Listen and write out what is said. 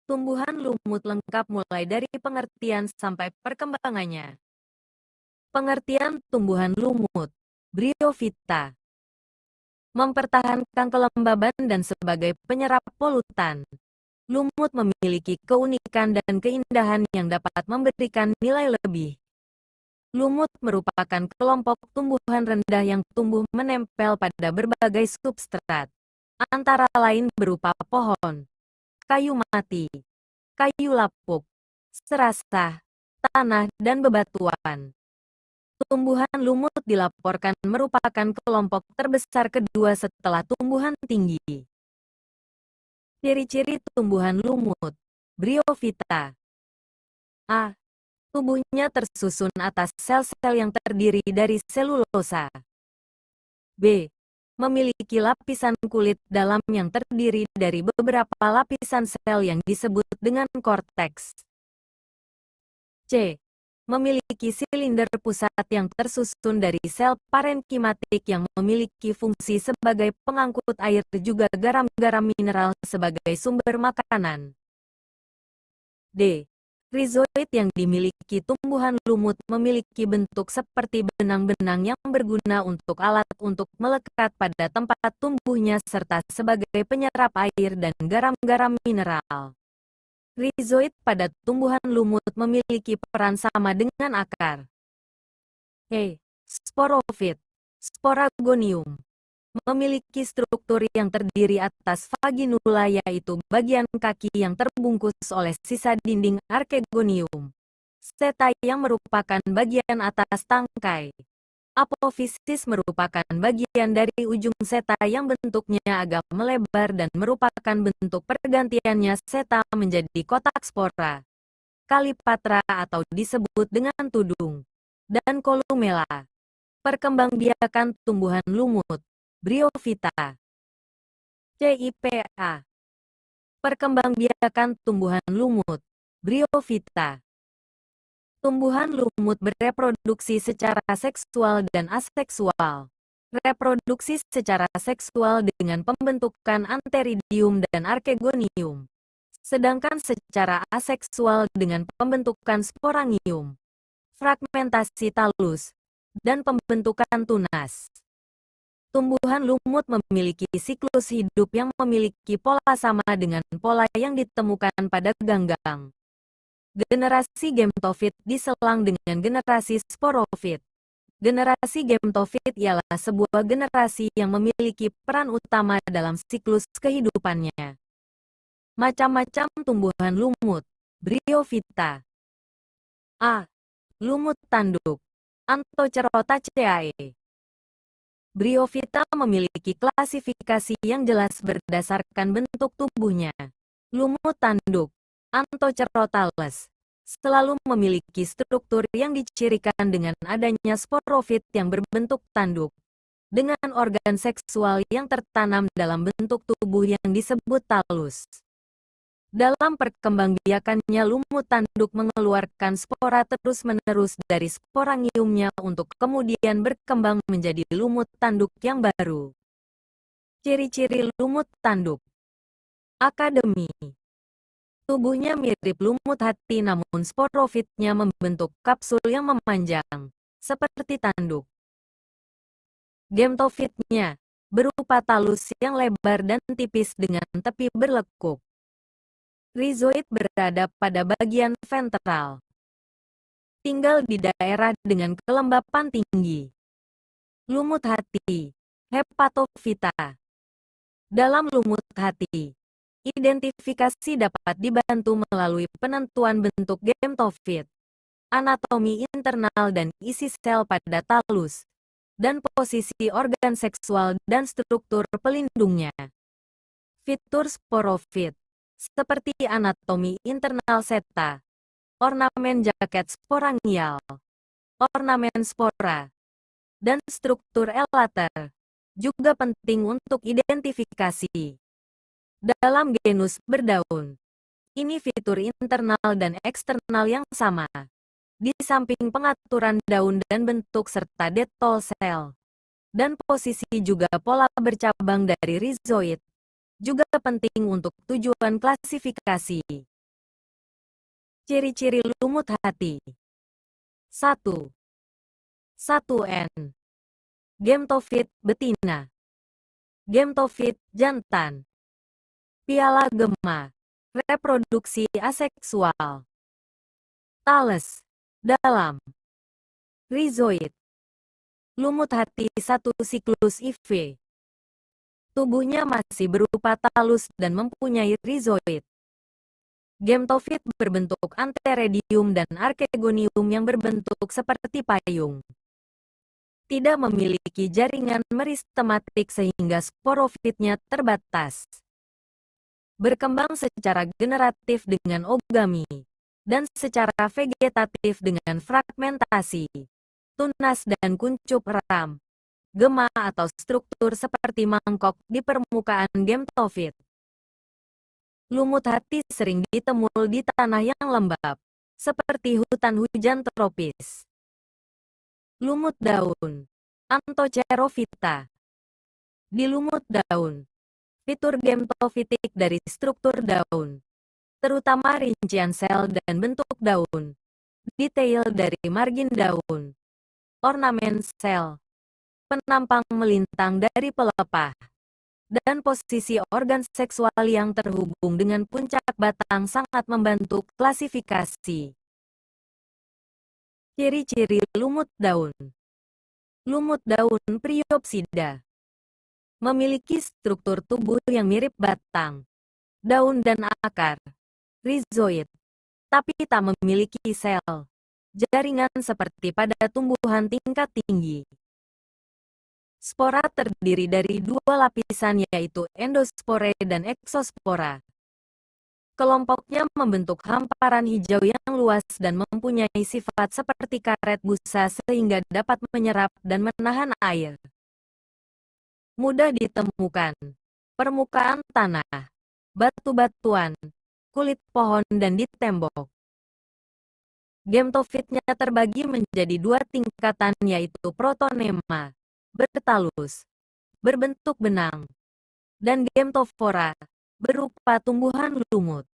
Tumbuhan lumut lengkap mulai dari pengertian sampai perkembangannya. Pengertian tumbuhan lumut, Bryophyta, mempertahankan kelembaban dan sebagai penyerap polutan. Lumut memiliki keunikan dan keindahan yang dapat memberikan nilai lebih. Lumut merupakan kelompok tumbuhan rendah yang tumbuh menempel pada berbagai substrat, antara lain berupa pohon, kayu mati, kayu lapuk, serasah, tanah, dan bebatuan. Tumbuhan lumut dilaporkan merupakan kelompok terbesar kedua setelah tumbuhan tinggi. Ciri-ciri tumbuhan lumut, Bryophyta. A. Tubuhnya tersusun atas sel-sel yang terdiri dari selulosa. B. Memiliki lapisan kulit dalam yang terdiri dari beberapa lapisan sel yang disebut dengan korteks. C. Memiliki silinder pusat yang tersusun dari sel parenkimatik yang memiliki fungsi sebagai pengangkut air juga garam-garam mineral sebagai sumber makanan. D. Rizoid yang dimiliki tumbuhan lumut memiliki bentuk seperti benang-benang yang berguna untuk alat untuk melekat pada tempat tumbuhnya serta sebagai penyerap air dan garam-garam mineral. Rizoid pada tumbuhan lumut memiliki peran sama dengan akar. E. Sporofit, Sporagonium, memiliki struktur yang terdiri atas vaginula yaitu bagian kaki yang terbungkus oleh sisa dinding archegonium. Seta yang merupakan bagian atas tangkai. Apofisis merupakan bagian dari ujung seta yang bentuknya agak melebar dan merupakan bentuk pergantiannya seta menjadi kotak spora, kalipatra atau disebut dengan tudung, dan kolumela. Perkembangbiakan tumbuhan lumut, Bryophyta. CIPA. Perkembangbiakan tumbuhan lumut, Bryophyta. Tumbuhan lumut bereproduksi secara seksual dan aseksual. Reproduksi secara seksual dengan pembentukan antheridium dan archegonium. Sedangkan secara aseksual dengan pembentukan sporangium, fragmentasi talus, dan pembentukan tunas. Tumbuhan lumut memiliki siklus hidup yang memiliki pola sama dengan pola yang ditemukan pada ganggang. Generasi gemtofit diselang dengan generasi sporofit. Generasi gemtofit ialah sebuah generasi yang memiliki peran utama dalam siklus kehidupannya. Macam-macam tumbuhan lumut, Bryophyta. A. Lumut tanduk, Anthocerotaceae. Bryophyta memiliki klasifikasi yang jelas berdasarkan bentuk tubuhnya. Lumut tanduk, Anthocerotales, selalu memiliki struktur yang dicirikan dengan adanya sporofit yang berbentuk tanduk, dengan organ seksual yang tertanam dalam bentuk tubuh yang disebut talus. Dalam perkembangbiakannya lumut tanduk mengeluarkan spora terus-menerus dari sporangiumnya untuk kemudian berkembang menjadi lumut tanduk yang baru. Ciri-ciri lumut tanduk. Akademi. Tubuhnya mirip lumut hati namun sporofitnya membentuk kapsul yang memanjang, seperti tanduk. Gemtofitnya berupa talus yang lebar dan tipis dengan tepi berlekuk. Rizoid berada pada bagian ventral. Tinggal di daerah dengan kelembapan tinggi. Lumut hati, Hepatophyta. Dalam lumut hati, identifikasi dapat dibantu melalui penentuan bentuk gemtofit, anatomi internal dan isi sel pada talus, dan posisi organ seksual dan struktur pelindungnya. Fitur sporofit, seperti anatomi internal seta, ornamen jaket sporangial, ornamen spora, dan struktur elater, juga penting untuk identifikasi. Dalam genus berdaun, ini fitur internal dan eksternal yang sama. Di samping pengaturan daun dan bentuk serta detol sel, dan posisi juga pola bercabang dari rizoid, juga penting untuk tujuan klasifikasi. Ciri-ciri lumut hati. 1. 1N. Gemtofit betina. Gemtofit jantan. Piala gema. Reproduksi aseksual. Thales. Dalam. Rhizoid. Lumut hati satu siklus IV. Tubuhnya masih berupa talus dan mempunyai rhizoid. Gemtofit berbentuk anteredium dan archegonium yang berbentuk seperti payung. Tidak memiliki jaringan meristematik sehingga sporofitnya terbatas. Berkembang secara generatif dengan ogami, dan secara vegetatif dengan fragmentasi, tunas dan kuncup ram, gema atau struktur seperti mangkok di permukaan gemtofit. Lumut hati sering ditemul di tanah yang lembab, seperti hutan hujan tropis. Lumut daun. Anthocerophyta. Di lumut daun, fitur gemtofitik dari struktur daun, terutama rincian sel dan bentuk daun, detail dari margin daun, ornamen sel, penampang melintang dari pelepah, dan posisi organ seksual yang terhubung dengan puncak batang sangat membantu klasifikasi. Ciri-ciri lumut daun. Lumut daun Priopsida. Memiliki struktur tubuh yang mirip batang, daun dan akar, rhizoid, tapi tak memiliki sel, jaringan seperti pada tumbuhan tingkat tinggi. Spora terdiri dari dua lapisan yaitu endospore dan eksospora. Kelompoknya membentuk hamparan hijau yang luas dan mempunyai sifat seperti karet busa sehingga dapat menyerap dan menahan air. Mudah ditemukan. Permukaan tanah, batu-batuan, kulit pohon dan di tembok. Gemtofitnya terbagi menjadi dua tingkatan yaitu protonema, bertalus, berbentuk benang, dan gemtofora, berupa tumbuhan lumut.